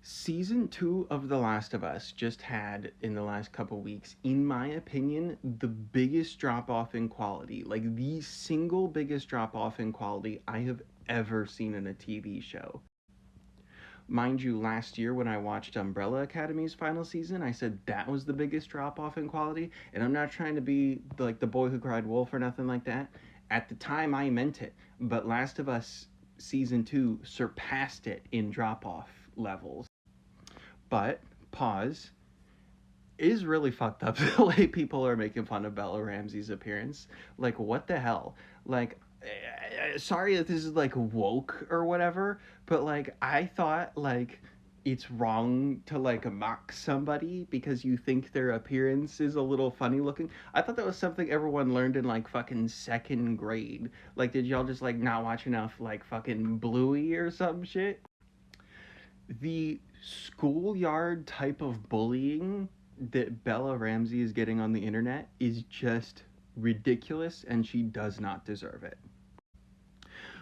Season 2 of The Last of Us just had, in the last couple weeks, in my opinion, the biggest drop off in quality. Like, the single biggest drop off in quality I have ever seen in a TV show. Mind you, last year when I watched Umbrella Academy's final season, I said that was the biggest drop off in quality. And I'm not trying to be like the boy who cried wolf or nothing like that. At the time, I meant it. But Last of Us season 2 surpassed it in drop off levels. But pause, is really fucked up the way people are making fun of Bella Ramsey's appearance. Like, what the hell? Like, sorry if this is like woke or whatever, but like, I thought like it's wrong to like mock somebody because you think their appearance is a little funny looking. I thought that was something everyone learned in like fucking second grade. Like, did y'all just like not watch enough like fucking Bluey or some shit? The schoolyard type of bullying that Bella Ramsey is getting on the internet is just ridiculous and she does not deserve it.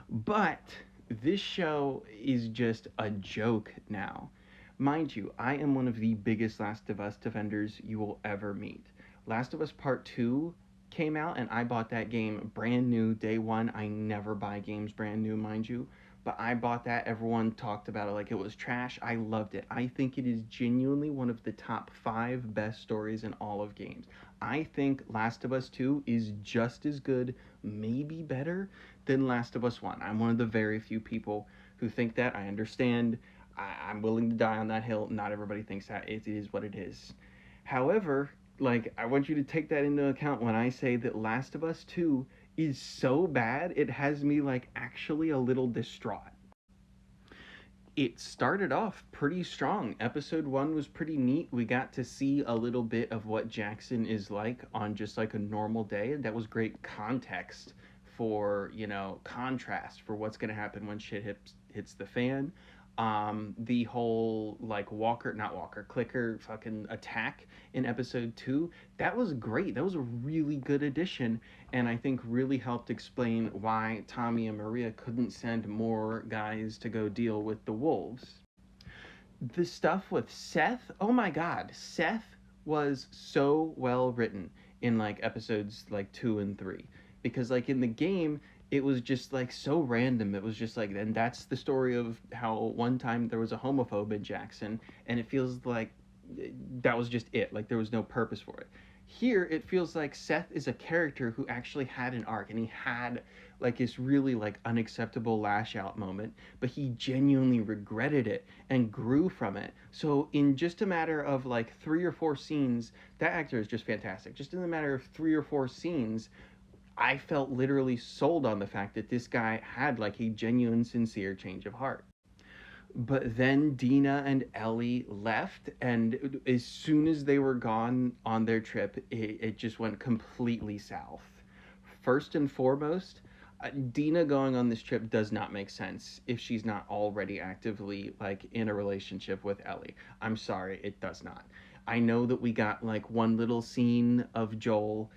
But this show is just a joke now. Mind you, I am one of the biggest Last of Us defenders you will ever meet. Last of Us Part 2 came out and I bought that game brand new day one. I never buy games brand new, mind you. But I bought that. Everyone talked about it like it was trash. I loved it. I think it is genuinely one of the top five best stories in all of games. I think Last of Us 2 is just as good, maybe better, than Last of Us 1. I'm one of the very few people who think that. I understand. I'm willing to die on that hill. Not everybody thinks that. It is what it is. However, like, I want you to take that into account when I say that Last of Us 2 is so bad, it has me, like, actually a little distraught. It started off pretty strong. Episode 1 was pretty neat. We got to see a little bit of what Jackson is like on just like a normal day. And that was great context for, contrast for what's going to happen when shit hits the fan. The whole like not Walker, Clicker fucking attack in episode 2, that was great. That was a really good addition, and I think really helped explain why Tommy and Maria couldn't send more guys to go deal with the wolves. The stuff with Seth, oh my god, Seth was so well written in like episodes like 2 and 3, because like in the game it was just like so random. It was just like, and that's the story of how one time there was a homophobe in Jackson, and it feels like that was just it. Like there was no purpose for it. Here it feels like Seth is a character who actually had an arc, and he had like this really like unacceptable lash out moment, but he genuinely regretted it and grew from it. So in just a matter of like 3 or 4 scenes, that actor is just fantastic. Just in a matter of 3 or 4 scenes, I felt literally sold on the fact that this guy had like a genuine, sincere change of heart. But then Dina and Ellie left, and as soon as they were gone on their trip, it just went completely south. First and foremost, Dina going on this trip does not make sense if she's not already actively like in a relationship with Ellie. I'm sorry, it does not. I know that we got like one little scene of Joel,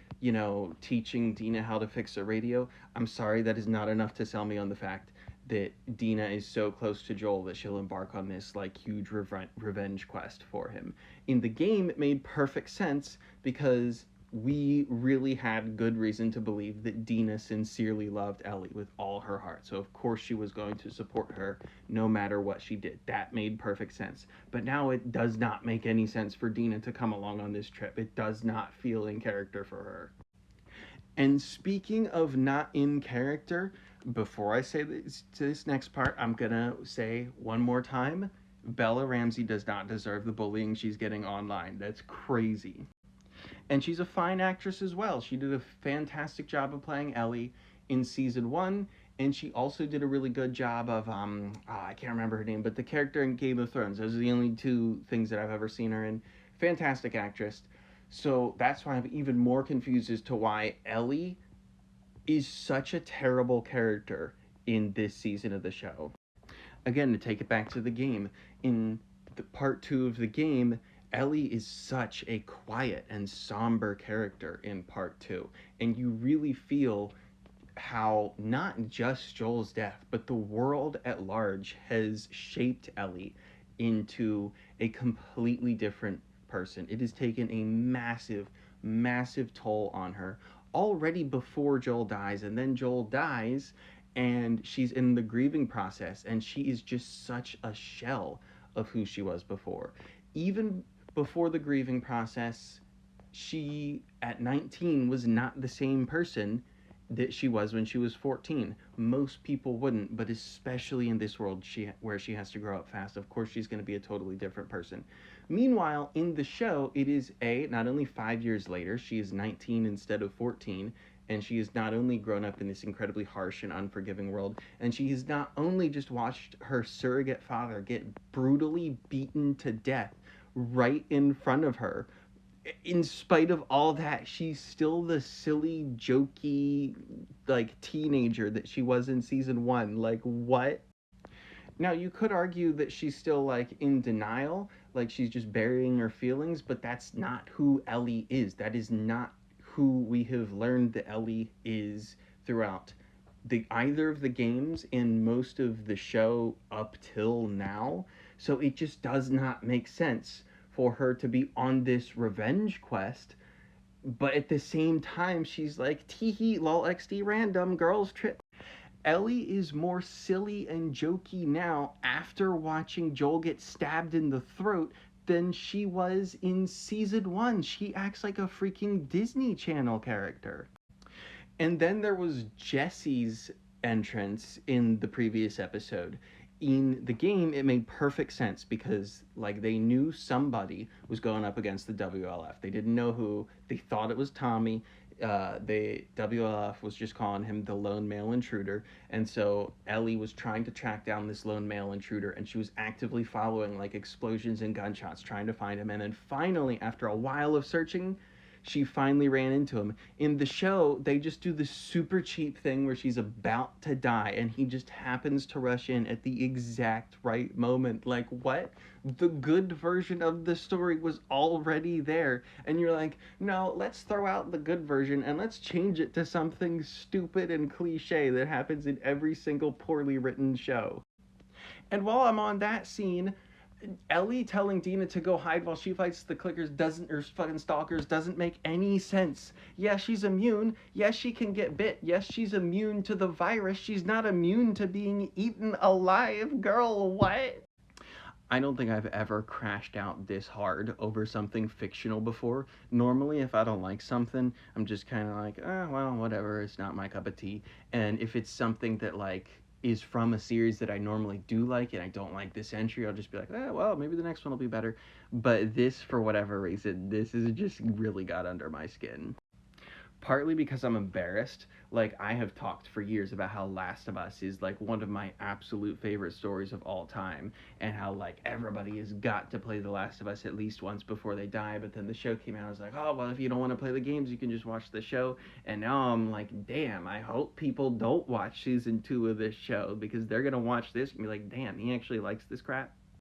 teaching Dina how to fix a radio. I'm sorry, that is not enough to sell me on the fact that Dina is so close to Joel that she'll embark on this like huge revenge quest for him. In the game, it made perfect sense because we really had good reason to believe that Dina sincerely loved Ellie with all her heart. So of course she was going to support her no matter what she did. That made perfect sense. But now it does not make any sense for Dina to come along on this trip. It does not feel in character for her. And speaking of not in character, before I say this next part, I'm gonna say one more time, Bella Ramsey does not deserve the bullying she's getting online. That's crazy. And she's a fine actress as well. She did a fantastic job of playing Ellie in season 1, and she also did a really good job of I can't remember her name, but the character in Game of Thrones. Those are the only two things that I've ever seen her in. Fantastic actress. So that's why I'm even more confused as to why Ellie is such a terrible character in this season of the show. Again, to take it back to the game, in the part 2 of the game, Ellie is such a quiet and somber character in part 2, and you really feel how not just Joel's death, but the world at large has shaped Ellie into a completely different person. It has taken a massive, massive toll on her already before Joel dies, and then Joel dies, and she's in the grieving process, and she is just such a shell of who she was before. Even before the grieving process, she at 19 was not the same person that she was when she was 14. Most people wouldn't, but especially in this world where she has to grow up fast, of course she's going to be a totally different person. Meanwhile, in the show, it is not only 5 years later, she is 19 instead of 14, and she has not only grown up in this incredibly harsh and unforgiving world, and she has not only just watched her surrogate father get brutally beaten to death right in front of her. In spite of all that, she's still the silly, jokey, like teenager that she was in season one. Like, what? Now, you could argue that she's still like in denial, like she's just burying her feelings, but that's not who Ellie is. That is not who we have learned that Ellie is throughout either of the games and most of the show up till now. So it just does not make sense for her to be on this revenge quest, but at the same time she's like teehee lol xd random girls trip. Ellie is more silly and jokey now after watching Joel get stabbed in the throat than she was in season one. She acts like a freaking Disney Channel character. And then there was Jesse's entrance in the previous episode. In the game, it made perfect sense because like they knew somebody was going up against the WLF. They didn't know who. They thought it was Tommy. The WLF was just calling him the lone male intruder, and so Ellie was trying to track down this lone male intruder, and she was actively following like explosions and gunshots, trying to find him. And then finally, after a while of searching, she finally ran into him. In the show, they just do this super cheap thing where she's about to die and he just happens to rush in at the exact right moment. Like, what? The good version of the story was already there. And you're like, no, let's throw out the good version and let's change it to something stupid and cliche that happens in every single poorly written show. And while I'm on that scene, Ellie telling Dina to go hide while she fights the clickers doesn't, or fucking stalkers, doesn't make any sense. Yeah, she's immune. Yes, she can get bit. Yes, she's immune to the virus. She's not immune to being eaten alive. Girl, what? I don't think I've ever crashed out this hard over something fictional before. Normally, if I don't like something, I'm just kind of like, well, whatever, it's not my cup of tea. And if it's something that, like, is from a series that I normally do like and I don't like this entry, I'll just be like, well, maybe the next one will be better. But this, for whatever reason, this is just really got under my skin, partly because I'm embarrassed. Like, I have talked for years about how Last of Us is like one of my absolute favorite stories of all time, and how like everybody has got to play The Last of Us at least once before they die. But then the show came out, I was like, oh well, if you don't want to play the games, you can just watch the show. And now I'm like, damn, I hope people don't watch season 2 of this show, because they're gonna watch this and be like, damn, he actually likes this crap.